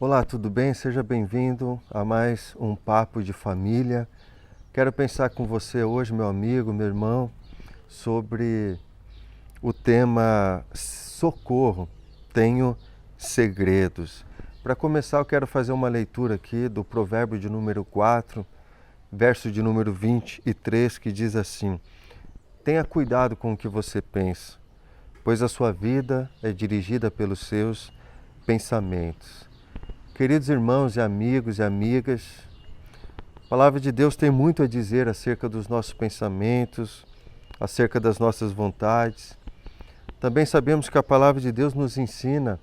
Olá, tudo bem? Seja bem-vindo a mais um Papo de Família. Quero pensar com você hoje, meu amigo, meu irmão, sobre o tema socorro. Tenho segredos. Para começar, eu quero fazer uma leitura aqui do provérbio de número 4, verso de número 23, que diz assim: Tenha cuidado com o que você pensa, pois a sua vida é dirigida pelos seus pensamentos. Queridos irmãos e amigos e amigas, a palavra de Deus tem muito a dizer acerca dos nossos pensamentos, acerca das nossas vontades. Também sabemos que a palavra de Deus nos ensina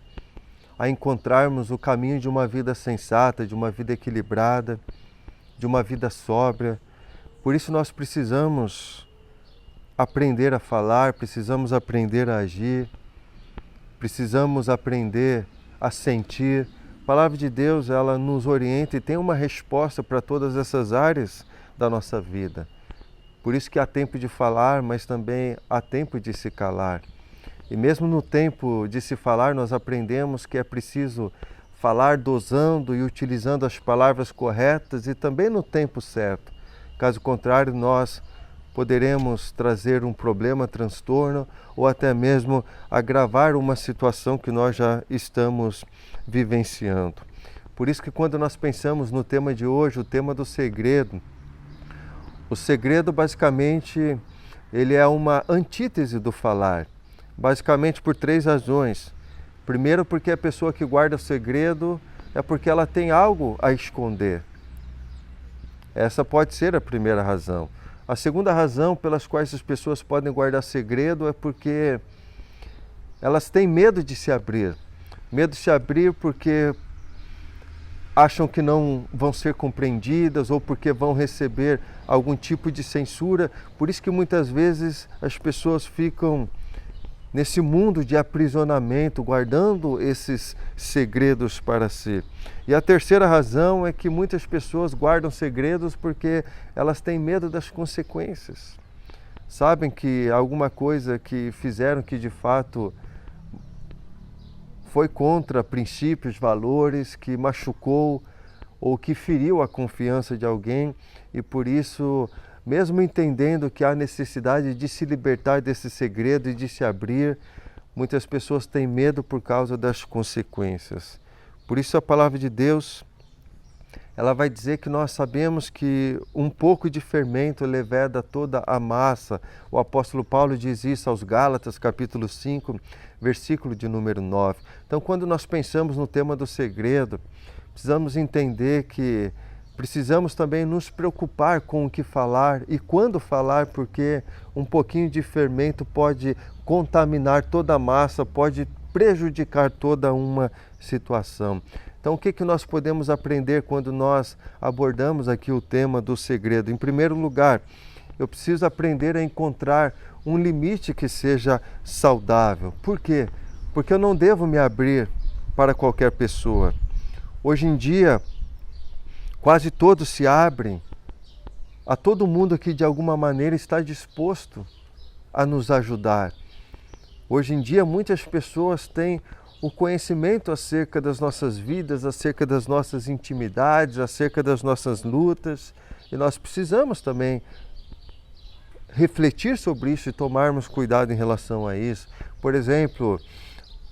a encontrarmos o caminho de uma vida sensata, de uma vida equilibrada, de uma vida sóbria. Por isso nós precisamos aprender a falar, precisamos aprender a agir, precisamos aprender a sentir. A palavra de Deus, ela nos orienta e tem uma resposta para todas essas áreas da nossa vida. Por isso que há tempo de falar, mas também há tempo de se calar. E mesmo no tempo de se falar, nós aprendemos que é preciso falar dosando e utilizando as palavras corretas e também no tempo certo. Caso contrário, nós poderemos trazer um problema, transtorno ou até mesmo agravar uma situação que nós já estamos vivenciando. Por isso que quando nós pensamos no tema de hoje, o tema do segredo, o segredo basicamente ele é uma antítese do falar, basicamente por 3 razões. Primeiro, porque a pessoa que guarda o segredo é porque ela tem algo a esconder. Essa pode ser a primeira razão. A segunda razão pelas quais as pessoas podem guardar segredo é porque elas têm medo de se abrir. Medo de se abrir porque acham que não vão ser compreendidas ou porque vão receber algum tipo de censura. Por isso que muitas vezes as pessoas ficam nesse mundo de aprisionamento, guardando esses segredos para si. E a terceira razão é que muitas pessoas guardam segredos porque elas têm medo das consequências. Sabem que alguma coisa que fizeram que de fato foi contra princípios, valores, que machucou ou que feriu a confiança de alguém e por isso, mesmo entendendo que há necessidade de se libertar desse segredo e de se abrir, muitas pessoas têm medo por causa das consequências. Por isso a palavra de Deus, ela vai dizer que nós sabemos que um pouco de fermento leveda toda a massa. O apóstolo Paulo diz isso aos Gálatas, capítulo 5, versículo de número 9. Então, quando nós pensamos no tema do segredo, precisamos entender que precisamos também nos preocupar com o que falar e quando falar, porque um pouquinho de fermento pode contaminar toda a massa, pode prejudicar toda uma situação. Então, o que nós podemos aprender quando nós abordamos aqui o tema do segredo? Em primeiro lugar, eu preciso aprender a encontrar um limite que seja saudável. Por quê? Porque eu não devo me abrir para qualquer pessoa. Hoje em dia, quase todos se abrem a todo mundo que de alguma maneira está disposto a nos ajudar. Hoje em dia muitas pessoas têm o conhecimento acerca das nossas vidas, acerca das nossas intimidades, acerca das nossas lutas e nós precisamos também refletir sobre isso e tomarmos cuidado em relação a isso. Por exemplo,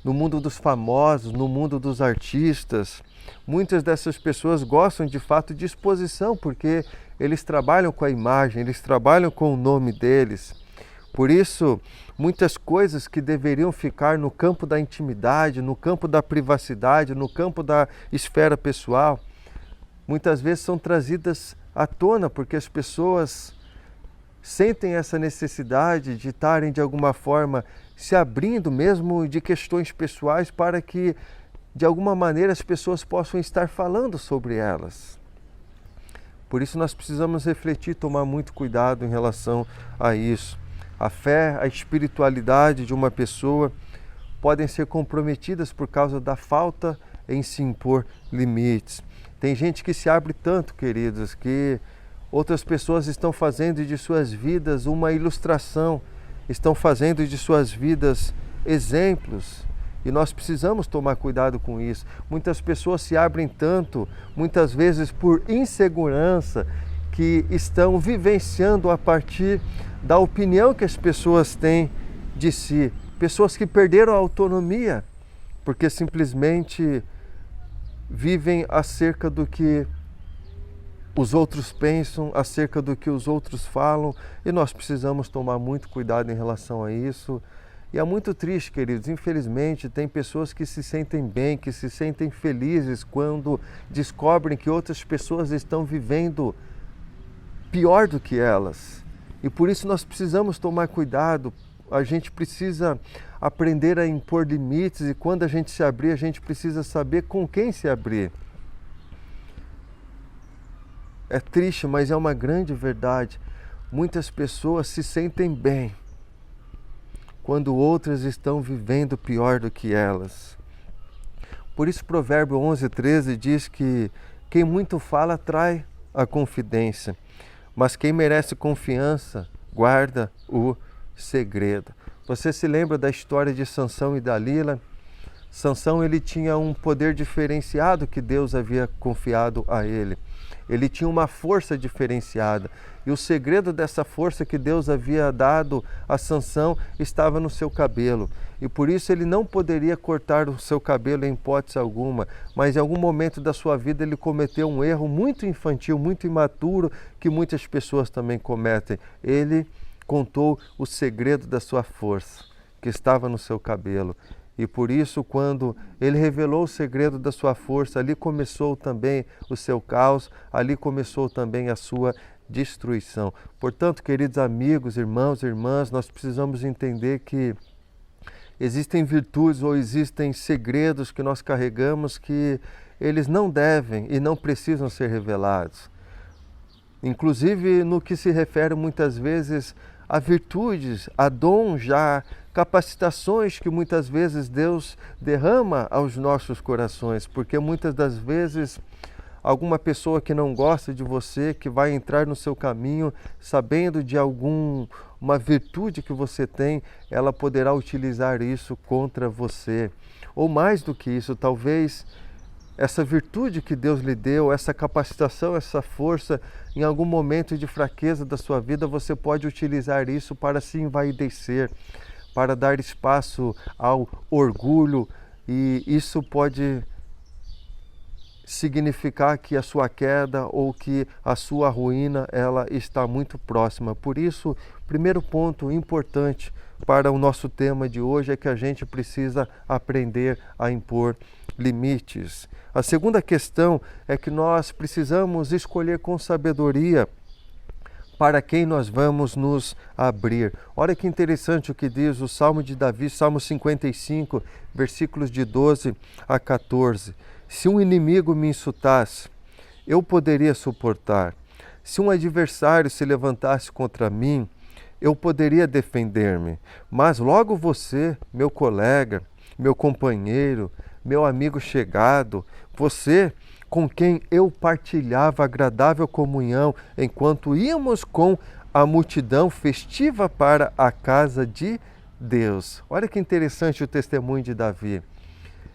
no mundo dos famosos, no mundo dos artistas, muitas dessas pessoas gostam de fato de exposição, porque eles trabalham com a imagem, eles trabalham com o nome deles. Por isso, muitas coisas que deveriam ficar no campo da intimidade, no campo da privacidade, no campo da esfera pessoal, muitas vezes são trazidas à tona, porque as pessoas sentem essa necessidade de estarem de alguma forma se abrindo mesmo de questões pessoais para que de alguma maneira as pessoas possam estar falando sobre elas. Por isso nós precisamos refletir, tomar muito cuidado em relação a isso. A fé, a espiritualidade de uma pessoa podem ser comprometidas por causa da falta em se impor limites. Tem gente que se abre tanto, queridos, que outras pessoas estão fazendo de suas vidas uma ilustração, estão fazendo de suas vidas exemplos E nós precisamos tomar cuidado com isso. Muitas pessoas se abrem tanto, muitas vezes por insegurança, que estão vivenciando a partir da opinião que as pessoas têm de si. Pessoas que perderam a autonomia, porque simplesmente vivem acerca do que os outros pensam, acerca do que os outros falam, e nós precisamos tomar muito cuidado em relação a isso. E é muito triste, queridos, infelizmente tem pessoas que se sentem bem, que se sentem felizes quando descobrem que outras pessoas estão vivendo pior do que elas. E por isso nós precisamos tomar cuidado, a gente precisa aprender a impor limites, e quando a gente se abrir, a gente precisa saber com quem se abrir. É triste, mas é uma grande verdade. Muitas pessoas se sentem bem quando outras estão vivendo pior do que elas. Por isso Provérbio 11:13 diz que quem muito fala trai a confidência, mas quem merece confiança guarda o segredo. Você se lembra da história de Sansão e Dalila? Sansão, ele tinha um poder diferenciado que Deus havia confiado a ele. Ele tinha uma força diferenciada. E o segredo dessa força que Deus havia dado a Sansão estava no seu cabelo. E por isso ele não poderia cortar o seu cabelo em hipótese alguma. Mas em algum momento da sua vida ele cometeu um erro muito infantil, muito imaturo, que muitas pessoas também cometem. Ele contou o segredo da sua força, que estava no seu cabelo. E por isso, quando ele revelou o segredo da sua força, ali começou também o seu caos, ali começou também a sua destruição. Portanto, queridos amigos, irmãos e irmãs, nós precisamos entender que existem virtudes ou existem segredos que nós carregamos que eles não devem e não precisam ser revelados. Inclusive no que se refere muitas vezes a virtudes, a dons já, capacitações que muitas vezes Deus derrama aos nossos corações, porque muitas das vezes alguma pessoa que não gosta de você, que vai entrar no seu caminho, sabendo de uma virtude que você tem, ela poderá utilizar isso contra você. Ou mais do que isso, talvez essa virtude que Deus lhe deu, essa capacitação, essa força, em algum momento de fraqueza da sua vida, você pode utilizar isso para se envaidecer, para dar espaço ao orgulho, e isso pode significar que a sua queda ou que a sua ruína ela está muito próxima. Por isso, primeiro ponto importante para o nosso tema de hoje é que a gente precisa aprender a impor limites. A segunda questão é que nós precisamos escolher com sabedoria para quem nós vamos nos abrir. Olha que interessante o que diz o Salmo de Davi, Salmo 55, versículos de 12 a 14. Se um inimigo me insultasse, eu poderia suportar. Se um adversário se levantasse contra mim, eu poderia defender-me. Mas logo você, meu colega, meu companheiro, meu amigo chegado, você com quem eu partilhava agradável comunhão enquanto íamos com a multidão festiva para a casa de Deus. Olha que interessante o testemunho de Davi.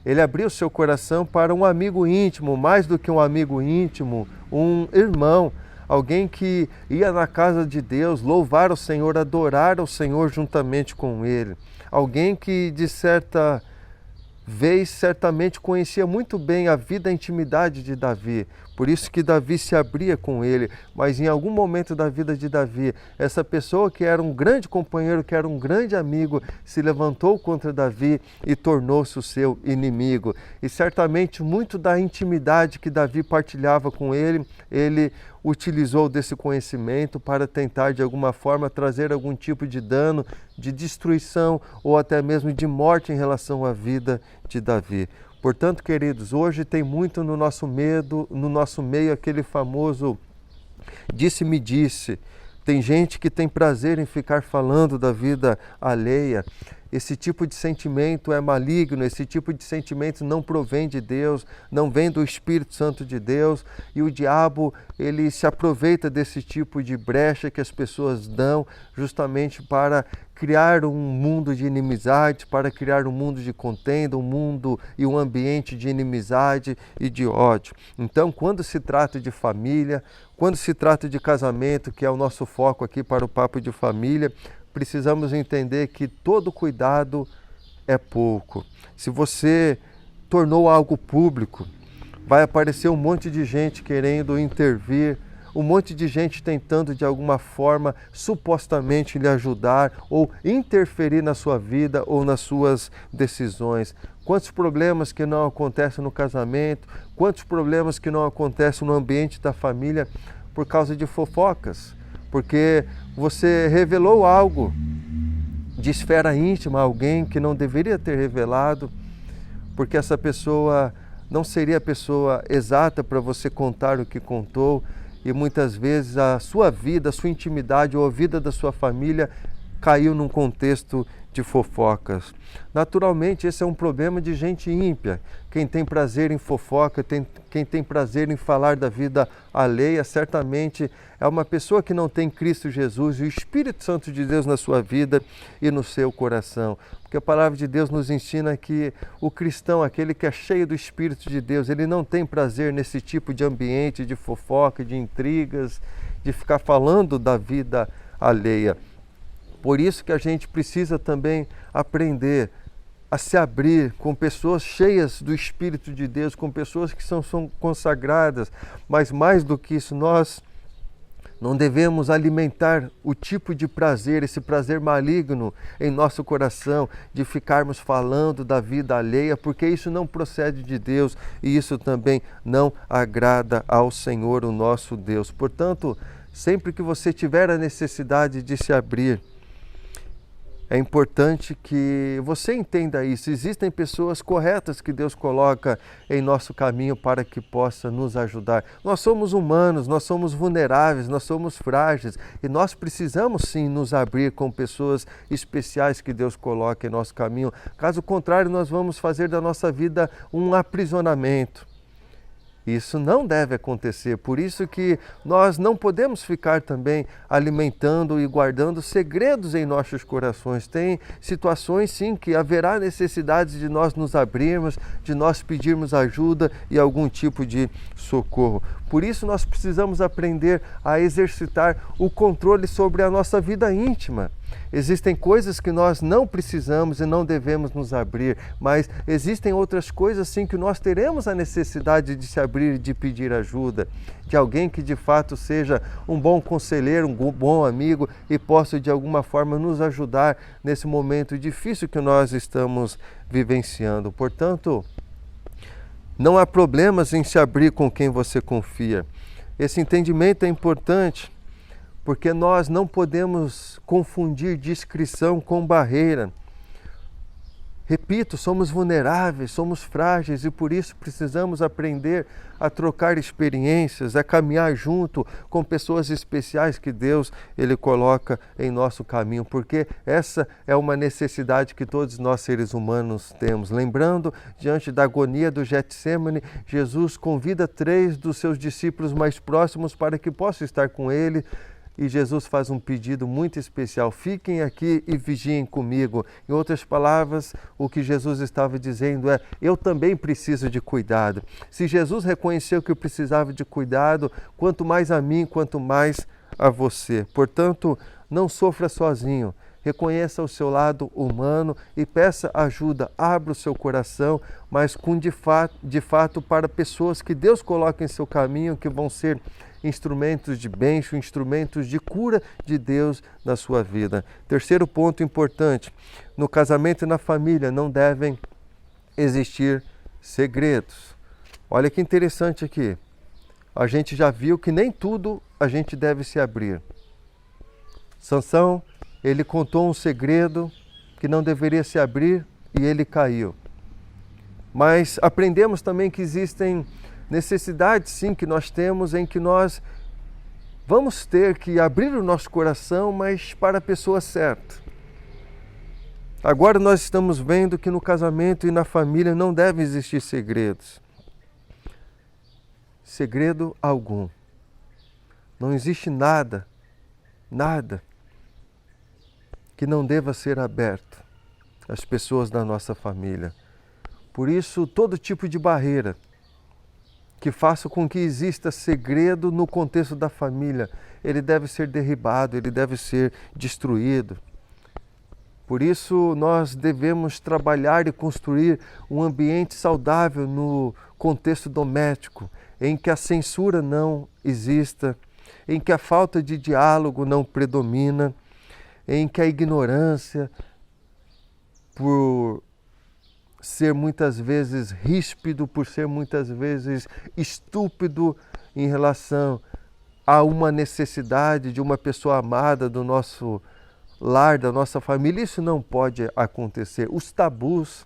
Ele abriu seu coração para um amigo íntimo, mais do que um amigo íntimo, um irmão, alguém que ia na casa de Deus louvar o Senhor, adorar o Senhor juntamente com ele. Alguém que, de certa vez, certamente conhecia muito bem a vida e a intimidade de Davi. Por isso que Davi se abria com ele. Mas em algum momento da vida de Davi, essa pessoa que era um grande companheiro, que era um grande amigo, se levantou contra Davi e tornou-se o seu inimigo. E certamente muito da intimidade que Davi partilhava com ele, ele utilizou desse conhecimento para tentar de alguma forma trazer algum tipo de dano, de destruição ou até mesmo de morte em relação à vida de Davi. Portanto, queridos, hoje tem muito no nosso meio aquele famoso disse-me disse. Tem gente que tem prazer em ficar falando da vida alheia. esse tipo de sentimento é maligno, esse tipo de sentimento não provém de Deus, não vem do Espírito Santo de Deus, e o diabo, ele se aproveita desse tipo de brecha que as pessoas dão justamente para criar um mundo de inimizade, para criar um mundo de contenda, um mundo e um ambiente de inimizade e de ódio. Então, quando se trata de família, quando se trata de casamento, que é o nosso foco aqui para o Papo de Família, precisamos entender que todo cuidado é pouco. Se você tornou algo público, vai aparecer um monte de gente querendo intervir, um monte de gente tentando de alguma forma supostamente lhe ajudar ou interferir na sua vida ou nas suas decisões. Quantos problemas que não acontecem no casamento, quantos problemas que não acontecem no ambiente da família por causa de fofocas, porque você revelou algo de esfera íntima a alguém que não deveria ter revelado, porque essa pessoa não seria a pessoa exata para você contar o que contou, e muitas vezes a sua vida, a sua intimidade ou a vida da sua família caiu num contexto de fofocas. Naturalmente, esse é um problema de gente ímpia. Quem tem prazer em fofoca, quem tem prazer em falar da vida alheia, certamente é uma pessoa que não tem Cristo Jesus e o Espírito Santo de Deus na sua vida e no seu coração. Porque a palavra de Deus nos ensina que o cristão, aquele que é cheio do Espírito de Deus, ele não tem prazer nesse tipo de ambiente de fofoca, de intrigas, de ficar falando da vida alheia. Por isso que a gente precisa também aprender a se abrir com pessoas cheias do Espírito de Deus, com pessoas que são consagradas, mas mais do que isso, nós não devemos alimentar o tipo de prazer, esse prazer maligno em nosso coração, de ficarmos falando da vida alheia, porque isso não procede de Deus e isso também não agrada ao Senhor, o nosso Deus. Portanto, sempre que você tiver a necessidade de se abrir, é importante que você entenda isso. Existem pessoas corretas que Deus coloca em nosso caminho para que possa nos ajudar. Nós somos humanos, nós somos vulneráveis, nós somos frágeis e nós precisamos sim nos abrir com pessoas especiais que Deus coloca em nosso caminho. Caso contrário, nós vamos fazer da nossa vida um aprisionamento. Isso não deve acontecer, por isso que nós não podemos ficar também alimentando e guardando segredos em nossos corações. Tem situações sim que haverá necessidade de nós nos abrirmos, de nós pedirmos ajuda e algum tipo de socorro. Por isso nós precisamos aprender a exercitar o controle sobre a nossa vida íntima. Existem coisas que nós não precisamos e não devemos nos abrir, mas existem outras coisas sim que nós teremos a necessidade de se abrir e de pedir ajuda, de alguém que de fato seja um bom conselheiro, um bom amigo e possa de alguma forma nos ajudar nesse momento difícil que nós estamos vivenciando. Portanto, não há problemas em se abrir com quem você confia. Esse entendimento é importante, porque nós não podemos confundir discrição com barreira. Repito, somos vulneráveis, somos frágeis e por isso precisamos aprender a trocar experiências, a caminhar junto com pessoas especiais que Deus ele coloca em nosso caminho, porque essa é uma necessidade que todos nós seres humanos temos. Lembrando, diante da agonia do Getsêmani, Jesus convida 3 dos seus discípulos mais próximos para que possam estar com ele. E Jesus faz um pedido muito especial: fiquem aqui e vigiem comigo. Em outras palavras, o que Jesus estava dizendo é: eu também preciso de cuidado. Se Jesus reconheceu que eu precisava de cuidado, quanto mais a mim, quanto mais a você. Portanto, não sofra sozinho. Reconheça o seu lado humano e peça ajuda. Abra o seu coração, mas de fato para pessoas que Deus coloca em seu caminho, que vão ser instrumentos de bênção, instrumentos de cura de Deus na sua vida. Terceiro ponto importante: no casamento e na família não devem existir segredos. Olha que interessante aqui. A gente já viu que nem tudo a gente deve se abrir. Sansão, ele contou um segredo que não deveria se abrir e ele caiu. Mas aprendemos também que existem necessidades, sim, que nós temos em que nós vamos ter que abrir o nosso coração, mas para a pessoa certa. Agora nós estamos vendo que no casamento e na família não devem existir segredos. Segredo algum. Não existe nada que não deva ser aberto às pessoas da nossa família. Por isso, todo tipo de barreira que faça com que exista segredo no contexto da família, ele deve ser derribado, ele deve ser destruído. Por isso, nós devemos trabalhar e construir um ambiente saudável no contexto doméstico, em que a censura não exista, em que a falta de diálogo não predomina, em que a ignorância, por ser muitas vezes ríspido, por ser muitas vezes estúpido em relação a uma necessidade de uma pessoa amada do nosso lar, da nossa família, isso não pode acontecer. Os tabus,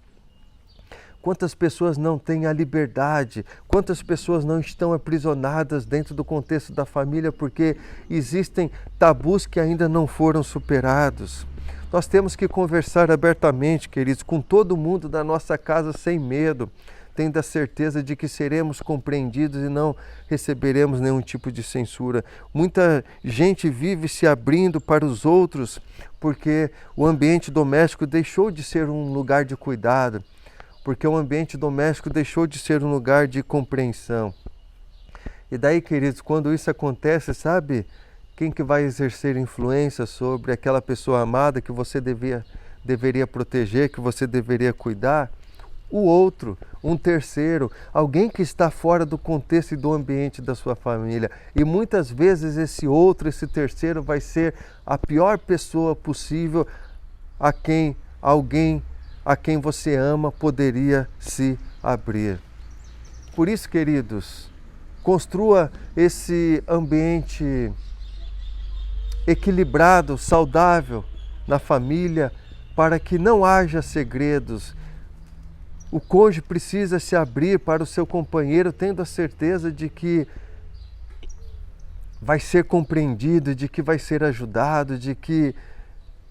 quantas pessoas não têm a liberdade, quantas pessoas não estão aprisionadas dentro do contexto da família porque existem tabus que ainda não foram superados. Nós temos que conversar abertamente, queridos, com todo mundo da nossa casa sem medo, tendo a certeza de que seremos compreendidos e não receberemos nenhum tipo de censura. Muita gente vive se abrindo para os outros porque o ambiente doméstico deixou de ser um lugar de cuidado, porque o ambiente doméstico deixou de ser um lugar de compreensão. E daí, queridos, quando isso acontece, sabe quem que vai exercer influência sobre aquela pessoa amada que você deveria proteger, que você deveria cuidar? O outro, um terceiro, alguém que está fora do contexto e do ambiente da sua família. E muitas vezes esse outro, esse terceiro vai ser a pior pessoa possível a quem você ama poderia se abrir. Por isso, queridos, construa esse ambiente equilibrado, saudável na família, para que não haja segredos. O cônjuge precisa se abrir para o seu companheiro, tendo a certeza de que vai ser compreendido, de que vai ser ajudado, de que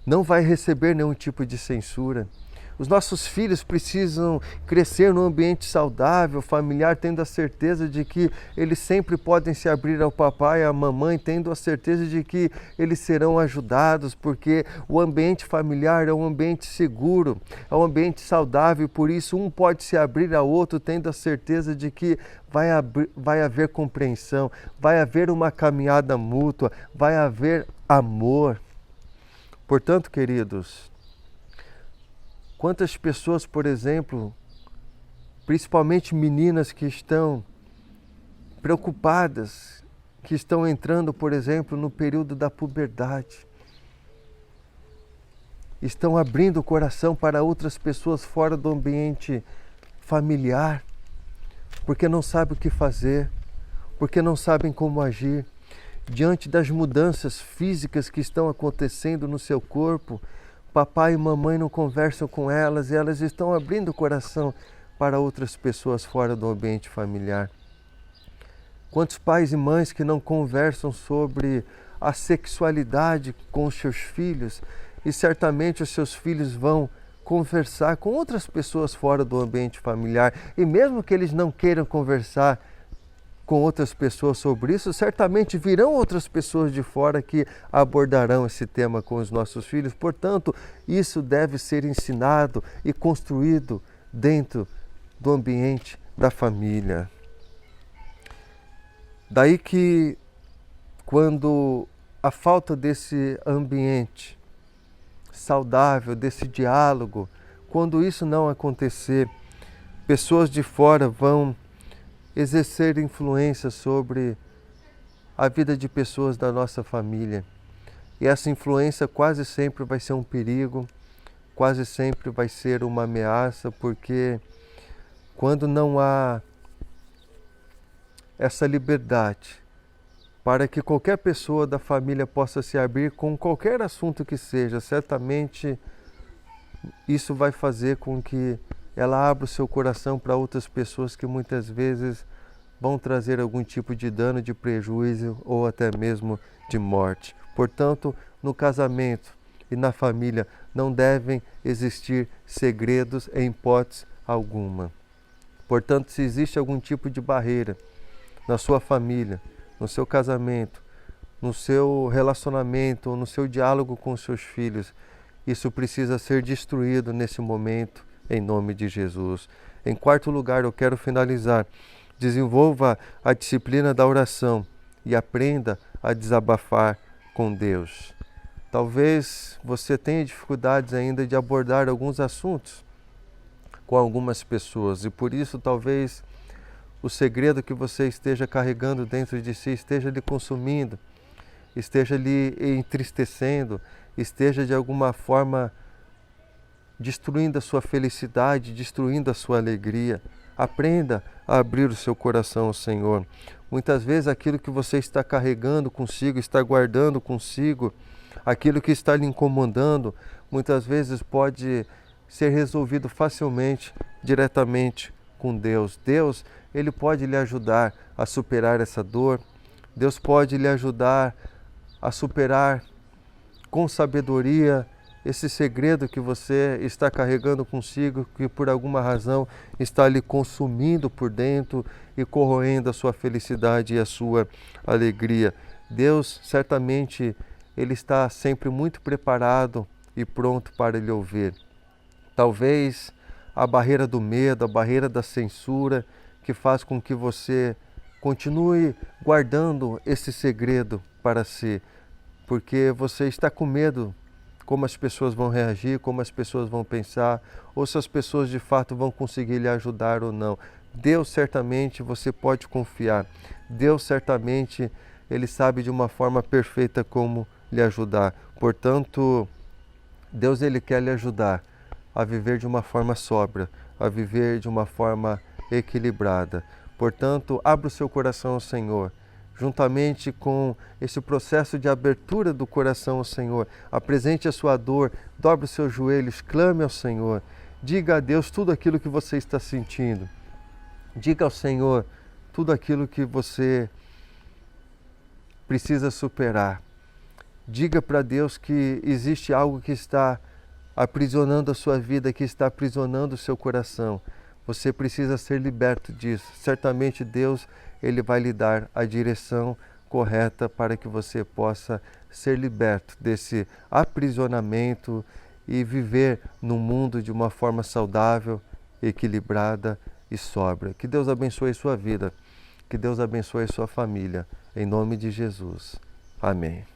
não vai receber nenhum tipo de censura. Os nossos filhos precisam crescer num ambiente saudável, familiar, tendo a certeza de que eles sempre podem se abrir ao papai e à mamãe, tendo a certeza de que eles serão ajudados, porque o ambiente familiar é um ambiente seguro, é um ambiente saudável, por isso um pode se abrir ao outro, tendo a certeza de que vai haver compreensão, vai haver uma caminhada mútua, vai haver amor. Portanto, queridos, quantas pessoas, por exemplo, principalmente meninas que estão preocupadas, que estão entrando, por exemplo, no período da puberdade, estão abrindo o coração para outras pessoas fora do ambiente familiar, porque não sabem o que fazer, porque não sabem como agir. Diante das mudanças físicas que estão acontecendo no seu corpo, papai e mamãe não conversam com elas e elas estão abrindo o coração para outras pessoas fora do ambiente familiar. Quantos pais e mães que não conversam sobre a sexualidade com os seus filhos e certamente os seus filhos vão conversar com outras pessoas fora do ambiente familiar e mesmo que eles não queiram conversar com outras pessoas sobre isso, certamente virão outras pessoas de fora que abordarão esse tema com os nossos filhos. Portanto, isso deve ser ensinado e construído dentro do ambiente da família. Daí que, quando a falta desse ambiente saudável, desse diálogo, quando isso não acontecer, pessoas de fora vão exercer influência sobre a vida de pessoas da nossa família. E essa influência quase sempre vai ser um perigo, quase sempre vai ser uma ameaça, porque quando não há essa liberdade para que qualquer pessoa da família possa se abrir com qualquer assunto que seja, certamente isso vai fazer com que ela abra o seu coração para outras pessoas que muitas vezes vão trazer algum tipo de dano, de prejuízo ou até mesmo de morte. Portanto, no casamento e na família, não devem existir segredos em hipótese alguma. Portanto, se existe algum tipo de barreira na sua família, no seu casamento, no seu relacionamento ou no seu diálogo com os seus filhos, isso precisa ser destruído nesse momento, em nome de Jesus. Em quarto lugar, eu quero finalizar. Desenvolva a disciplina da oração e aprenda a desabafar com Deus. Talvez você tenha dificuldades ainda de abordar alguns assuntos com algumas pessoas e por isso talvez o segredo que você esteja carregando dentro de si esteja lhe consumindo, esteja lhe entristecendo, esteja de alguma forma destruindo a sua felicidade, destruindo a sua alegria. Aprenda a abrir o seu coração ao Senhor. Muitas vezes aquilo que você está carregando consigo, está guardando consigo, aquilo que está lhe incomodando, muitas vezes pode ser resolvido facilmente, diretamente com Deus. Deus, Ele pode lhe ajudar a superar essa dor. Deus pode lhe ajudar a superar com sabedoria esse segredo que você está carregando consigo, que por alguma razão está lhe consumindo por dentro e corroendo a sua felicidade e a sua alegria. Deus, certamente, Ele está sempre muito preparado e pronto para lhe ouvir. Talvez a barreira do medo, a barreira da censura, que faz com que você continue guardando esse segredo para si, porque você está com medo como as pessoas vão reagir, como as pessoas vão pensar, ou se as pessoas de fato vão conseguir lhe ajudar ou não. Deus certamente você pode confiar. Deus certamente Ele sabe de uma forma perfeita como lhe ajudar. Portanto, Deus Ele quer lhe ajudar a viver de uma forma sóbria, a viver de uma forma equilibrada. Portanto, abra o seu coração ao Senhor. Juntamente com esse processo de abertura do coração ao Senhor, apresente a sua dor, dobre os seus joelhos, clame ao Senhor, diga a Deus tudo aquilo que você está sentindo, diga ao Senhor tudo aquilo que você precisa superar, diga para Deus que existe algo que está aprisionando a sua vida, que está aprisionando o seu coração. Você precisa ser liberto disso. Certamente Deus, Ele vai lhe dar a direção correta para que você possa ser liberto desse aprisionamento e viver no mundo de uma forma saudável, equilibrada e sóbria. Que Deus abençoe sua vida, que Deus abençoe sua família. Em nome de Jesus. Amém.